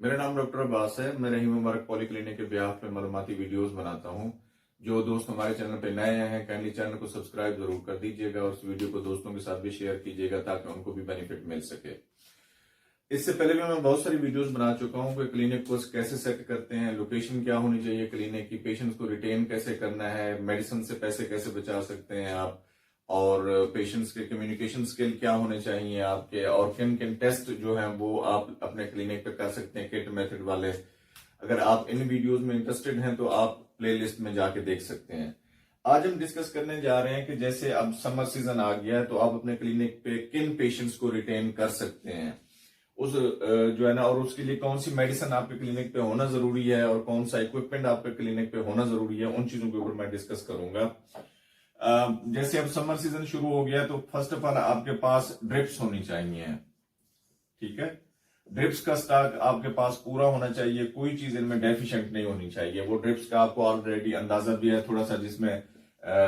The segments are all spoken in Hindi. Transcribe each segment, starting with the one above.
मेरा नाम डॉक्टर अब्बास है। मैं रहीम मुबारक पॉलीक्लिनिक के बिहाफ में मालूमाती वीडियोस बनाता हूं। जो दोस्त हमारे चैनल पे नए हैं, काइंडली चैनल को सब्सक्राइब जरूर कर दीजिएगा और उस वीडियो को दोस्तों के साथ भी शेयर कीजिएगा ताकि उनको भी बेनिफिट मिल सके। इससे पहले भी मैं बहुत सारी वीडियोस बना चुका हूं कि क्लिनिक को कैसे सेट करते हैं, लोकेशन क्या होनी चाहिए क्लिनिक की, पेशेंट्स को रिटेन कैसे करना है, मेडिसिन से पैसे कैसे बचा सकते हैं आप, और पेशेंट्स के कम्युनिकेशन स्किल क्या होने चाहिए आपके, और किन किन टेस्ट जो हैं वो आप अपने क्लिनिक पे कर सकते हैं किट मेथड वाले। अगर आप इन वीडियोस में इंटरेस्टेड हैं तो आप प्लेलिस्ट में जाके देख सकते हैं। आज हम डिस्कस करने जा रहे हैं कि जैसे अब समर सीजन आ गया है तो आप अपने क्लिनिक पे किन पेशेंट्स को रिटेन कर सकते हैं, उस जो है ना, और उसके लिए कौन सी मेडिसिन आपके क्लिनिक पे होना जरूरी है और कौन सा इक्विपमेंट आपके क्लिनिक पे होना जरूरी है, उन चीजों के ऊपर मैं डिस्कस करूंगा। जैसे अब समर सीजन शुरू हो गया तो फर्स्ट ऑफ ऑल आपके पास ड्रिप्स होनी चाहिए, ठीक है। ड्रिप्स का स्टॉक आपके पास पूरा होना चाहिए, कोई चीज इनमें डेफिशिएंट नहीं होनी चाहिए। वो ड्रिप्स का आपको ऑलरेडी अंदाजा भी है थोड़ा सा, जिसमें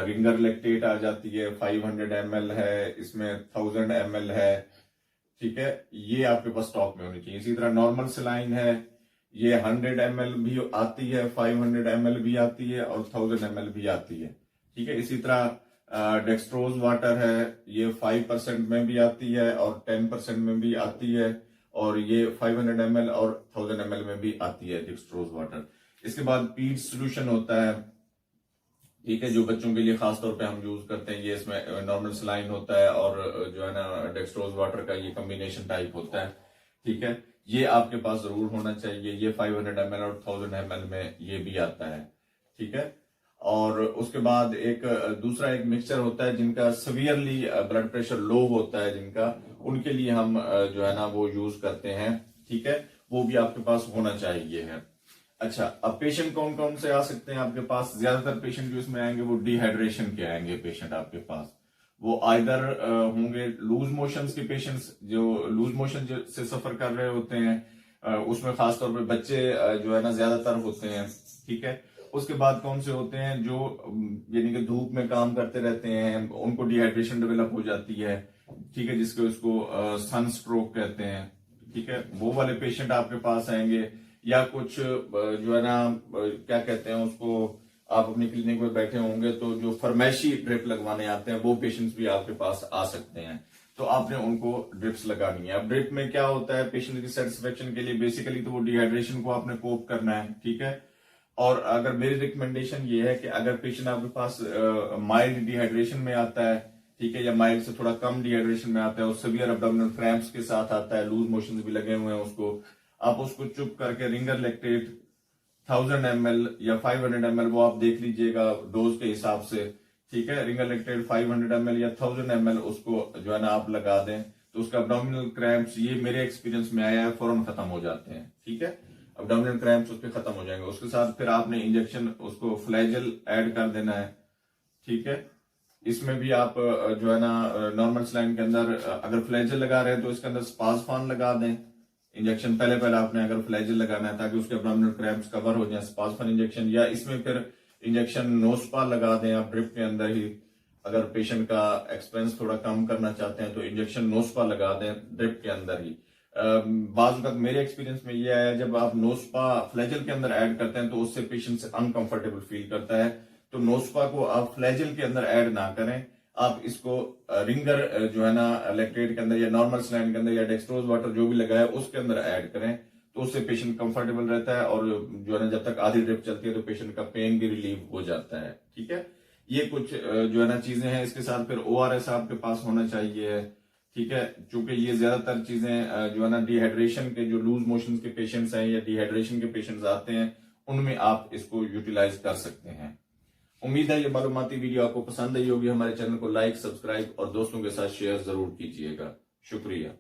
रिंगर लेक्टेट आ जाती है, 500 ml है, इसमें 1000 ml है, ठीक है। ये आपके पास स्टॉक में होनी चाहिए। इसी तरह नॉर्मल सलाइन है, ये 100 ml भी आती है, 500 ml भी आती है और 1000 ml भी आती है, ठीक है। इसी तरह डेक्सट्रोज वाटर है, ये 5% में भी आती है और 10% में भी आती है, और ये 500 ml और 1000 ml में भी आती है डेक्सट्रोज वाटर। इसके बाद पीट सोल्यूशन होता है, ठीक है, जो बच्चों के लिए खास तौर पे हम यूज करते हैं। ये इसमें नॉर्मल सलाइन होता है और जो है ना डेक्सट्रोज वाटर का ये कॉम्बिनेशन टाइप होता है, ठीक है। ये आपके पास जरूर होना चाहिए। ये 500 ml और 1000 ml में ये भी आता है, ठीक है। और उसके बाद एक दूसरा एक मिक्सचर होता है जिनका सीवियरली ब्लड प्रेशर लो होता है, जिनका उनके लिए हम जो है ना वो यूज करते हैं, ठीक है। वो भी आपके पास होना चाहिए है। अच्छा, अब पेशेंट कौन कौन से आ सकते हैं आपके पास? ज्यादातर पेशेंट जो इसमें आएंगे वो डिहाइड्रेशन के आएंगे पेशेंट आपके पास। वो आइदर होंगे लूज मोशंस के पेशेंट्स, जो लूज मोशन से सफर कर रहे होते हैं, उसमें खासतौर पे बच्चे जो है ना ज्यादातर होते हैं, ठीक है। उसके बाद कौन से होते हैं जो यानी कि धूप में काम करते रहते हैं, उनको डिहाइड्रेशन डेवलप हो जाती है, ठीक है, जिसको उसको सन स्ट्रोक कहते हैं, ठीक है। वो वाले पेशेंट आपके पास आएंगे। या कुछ जो है ना क्या कहते हैं उसको, आप अपनी क्लिनिक में बैठे होंगे तो जो फरमैशी ड्रिप लगवाने आते हैं वो पेशेंट्स भी आपके पास आ सकते हैं, तो आपने उनको ड्रिप्स लगानी है। अब ड्रिप में क्या होता है, पेशेंट की सेटिस्फेक्शन के लिए बेसिकली तो वो डिहाइड्रेशन को आपने कोप करना है, ठीक है। और अगर मेरी रिकमेंडेशन ये है कि अगर पेशेंट आपके पास माइल्ड डिहाइड्रेशन में आता है, ठीक है, या माइल्ड से थोड़ा कम डिहाइड्रेशन में आता है और सीवियर एब्डोमिनल क्रैम्प्स के साथ आता है, लूज मोशंस भी लगे हुए हैं उसको, आप उसको चुप करके रिंगर लेक्टेट 1000 ml या 500 ml, वो आप देख लीजिएगा डोज के हिसाब से, ठीक है। रिंगर लेक्टेट 500 ml या 1000 ml उसको जो है ना आप लगा दें तो उसका एब्डोमिनल क्रैम्प्स, ये मेरे एक्सपीरियंस में आया है, फौरन खत्म हो जाते हैं, ठीक है। एब्डोमिनल क्रैम्प्स उसके खत्म हो जाएंगे। उसके साथ फिर आपने इंजेक्शन उसको फ्लैजल ऐड कर देना है, ठीक है। इसमें भी आप जो है ना नॉर्मल सलाइन के अंदर अगर फ्लैजल लगा रहे हैं तो इसके अंदर स्पाजफान लगा दें इंजेक्शन। पहले आपने अगर फ्लैजल लगाना है ताकि उसके एब्डोमिनल क्रैम्प्स कवर हो जाए, स्पाजफान इंजेक्शन, या इसमें फिर इंजेक्शन नोस्पा लगा दें आप ड्रिप के अंदर ही। अगर पेशेंट का एक्सपेंस थोड़ा कम करना चाहते हैं तो इंजेक्शन नोस्पा लगा दें ड्रिप के अंदर ही। बाज तक मेरे एक्सपीरियंस में ये आया, जब आप नोस्पा फ्लैजल के अंदर ऐड करते हैं तो उससे पेशेंट अनकंफर्टेबल फील करता है, तो नोस्पा को आप फ्लैजल के अंदर ऐड ना करें। आप इसको रिंगर जो है ना लेक्टेट के अंदर या नॉर्मल सलाइन के अंदर या डेक्सट्रोज वाटर जो भी लगाया उसके अंदर ऐड करें, तो उससे पेशेंट कंफर्टेबल रहता है और जो है ना जब तक आधी ड्रिप चलती है तो पेशेंट का पेन भी रिलीव हो जाता है, ठीक है। ये कुछ जो है ना चीजें हैं। इसके साथ फिर ORS आपके पास होना चाहिए, ठीक है, क्योंकि ये ज्यादातर चीजें जो है ना डिहाइड्रेशन के, जो लूज मोशन के पेशेंट्स हैं या डिहाइड्रेशन के पेशेंट्स आते हैं, उनमें आप इसको यूटिलाइज कर सकते हैं। उम्मीद है ये मालूमाती वीडियो आपको पसंद आई होगी। हमारे चैनल को लाइक, सब्सक्राइब और दोस्तों के साथ शेयर जरूर कीजिएगा। शुक्रिया।